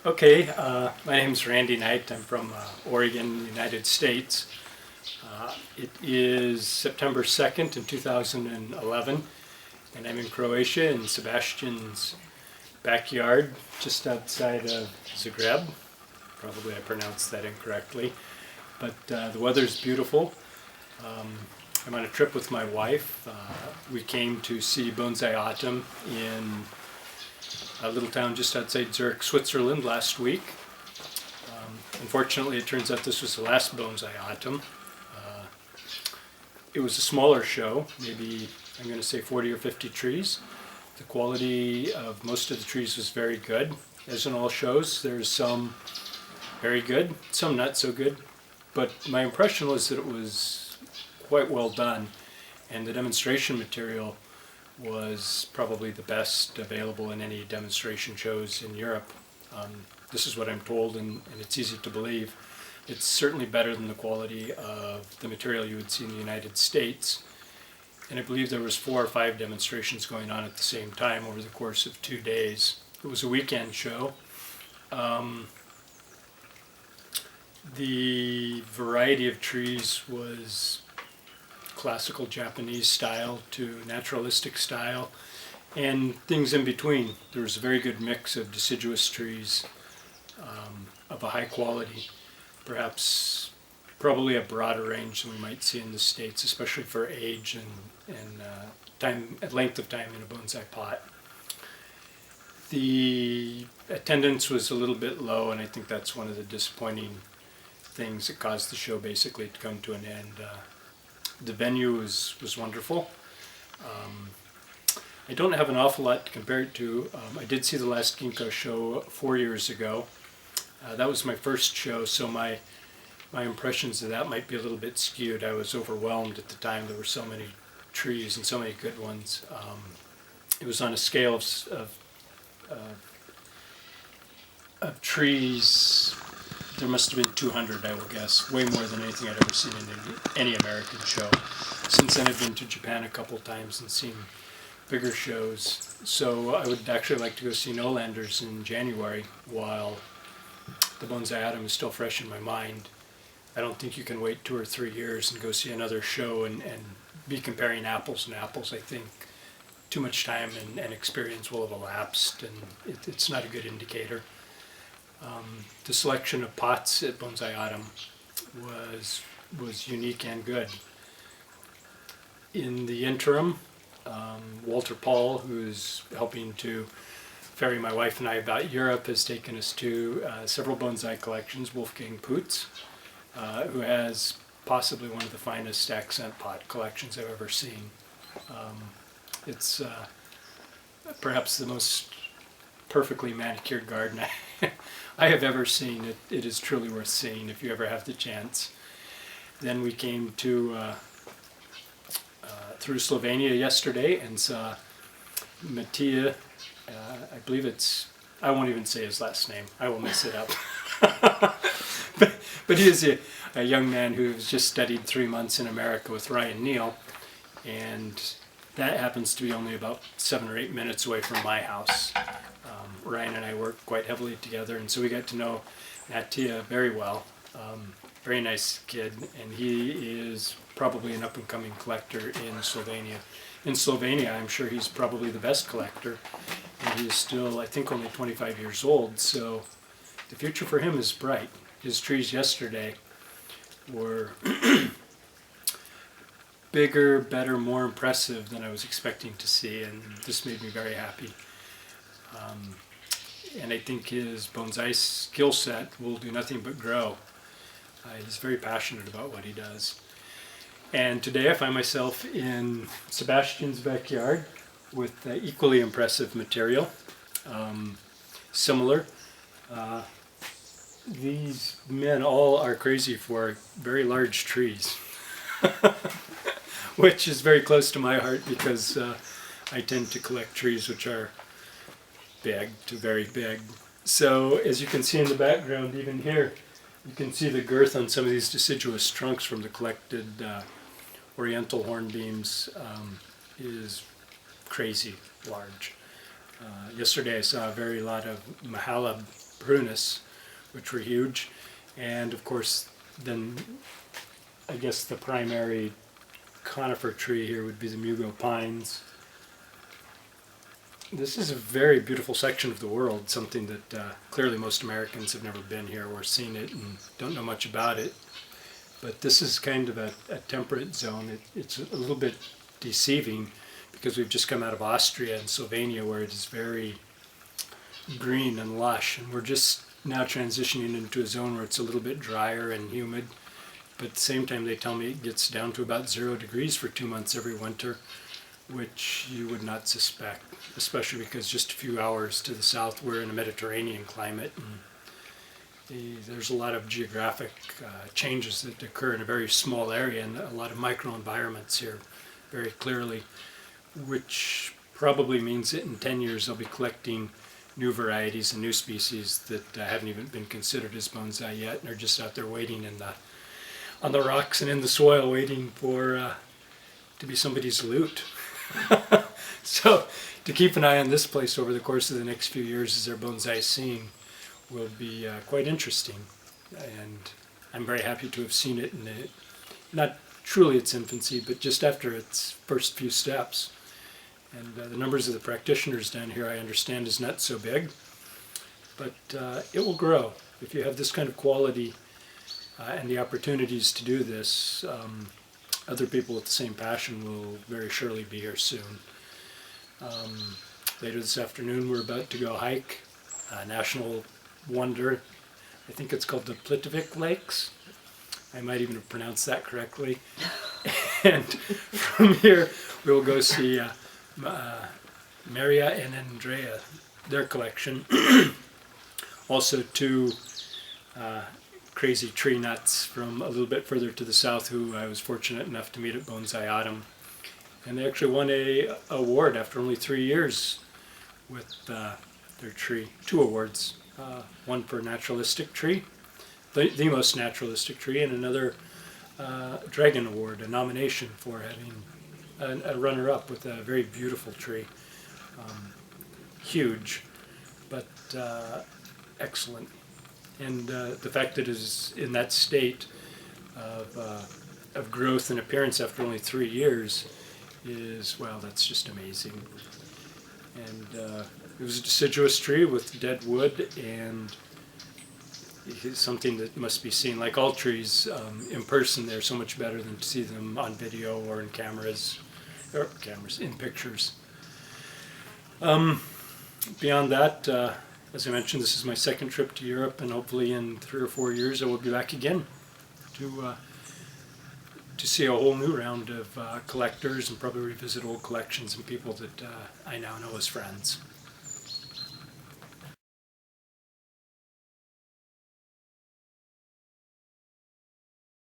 Okay, my name's Randy Knight. I'm from Oregon, United States. It is September 2nd in 2011, and I'm in Croatia in Sebastian's backyard just outside of Zagreb. Probably I pronounced that incorrectly, but the weather's beautiful. I'm on a trip with my wife. We came to see Bonsai Autumn in a little town just outside Zurich, Switzerland last week. Unfortunately, it turns out this was the last Bonsai Autumn. It was a smaller show, maybe I'm going to say 40 or 50 trees. The quality of most of the trees was very good. As in all shows, there's some very good, some not so good, but my impression was that it was quite well done, and the demonstration material was probably the best available in any demonstration shows in Europe. This is what I'm told, and it's easy to believe. It's certainly better than the quality of the material you would see in the United States. And I believe there was 4 or 5 demonstrations going on at the same time over the course of 2 days. It was a weekend show. The variety of trees was classical Japanese style to naturalistic style, and things in between. There was a very good mix of deciduous trees of a high quality, perhaps probably a broader range than we might see in the States, especially for age and time, length of time in a bonsai pot. The attendance was a little bit low, and I think that's one of the disappointing things that caused the show basically to come to an end. The venue was wonderful. I don't have an awful lot to compare it to. I did see the last Ginkgo show 4 years ago. That was my first show, so my impressions of that might be a little bit skewed. I was overwhelmed at the time. There were so many trees and so many good ones. It was on a scale of trees. There must have been 200, I will guess, way more than anything I'd ever seen in any American show. Since then I've been to Japan a couple times and seen bigger shows. So I would actually like to go see Nolanders in January while the Bonsai Autumn is still fresh in my mind. I don't think you can wait 2 or 3 years and go see another show and be comparing apples and apples. I think too much time and experience will have elapsed, and it's not a good indicator. The selection of pots at Bonsai Autumn was unique and good. In the interim, Walter Paul, who's helping to ferry my wife and I about Europe, has taken us to several bonsai collections. Wolfgang Putz, who has possibly one of the finest accent pot collections I've ever seen. It's perhaps the most perfectly manicured garden I have ever seen. It is truly worth seeing if you ever have the chance. Then we came to through Slovenia yesterday and saw Matija. I believe I won't even say his last name. I will mess it up. but he is a young man who's just studied 3 months in America with Ryan Neal, and that happens to be only about 7 or 8 minutes away from my house. Ryan and I work quite heavily together, and so we got to know Matija very well. Very nice kid, and he is probably an up-and-coming collector in Slovenia. In Slovenia, I'm sure he's probably the best collector, and he's still, I think, only 25 years old, so the future for him is bright. His trees yesterday were bigger, better, more impressive than I was expecting to see, and this made me very happy. And I think his bonsai skill set will do nothing but grow. He's very passionate about what he does. And today I find myself in Sebastian's backyard with equally impressive material. Similar. These men all are crazy for very large trees, which is very close to my heart because I tend to collect trees which are big to very big. So as you can see in the background, even here, you can see the girth on some of these deciduous trunks from the collected oriental hornbeams is crazy large. Yesterday I saw a very lot of Mahala prunus, which were huge. And of course, then I guess the primary conifer tree here would be the Mugo pines. This is a very beautiful section of the world, something that clearly most Americans have never been here or seen it and don't know much about it. But this is kind of a temperate zone. It's a little bit deceiving because we've just come out of Austria and Slovenia where it is very green and lush, and we're just now transitioning into a zone where it's a little bit drier and humid. But at the same time, they tell me it gets down to about 0 degrees for 2 months every winter, which you would not suspect, especially because just a few hours to the south we're in a Mediterranean climate. And there's a lot of geographic changes that occur in a very small area and a lot of microenvironments here very clearly, which probably means that in 10 years they'll be collecting new varieties and new species that haven't even been considered as bonsai yet and are just out there waiting on the rocks and in the soil waiting for to be somebody's loot. So to keep an eye on this place over the course of the next few years as their bonsai scene will be quite interesting, and I'm very happy to have seen it in not truly its infancy, but just after its first few steps. And the numbers of the practitioners down here, I understand, is not so big, but it will grow. If you have this kind of quality and the opportunities to do this, other people with the same passion will very surely be here soon. Later this afternoon, we're about to go hike a national wonder. I think it's called the Plitvik Lakes. I might even have pronounced that correctly. And from here, we'll go see Maria and Andrea, their collection. Also 2 crazy tree nuts from a little bit further to the south who I was fortunate enough to meet at Bonsai Autumn. And they actually won an award after only 3 years with their tree. 2 awards. One for naturalistic tree, the most naturalistic tree, and another Dragon Award, a nomination for having a runner-up with a very beautiful tree. Huge, but excellent. And the fact that it is in that state of growth and appearance after only 3 years is, well, that's just amazing. And it was a deciduous tree with dead wood, and it's something that must be seen. Like all trees, in person they're so much better than to see them on video or in in pictures. Beyond that, as I mentioned, this is my second trip to Europe, and hopefully in 3 or 4 years I will be back again to see a whole new round of collectors and probably revisit old collections and people that I now know as friends.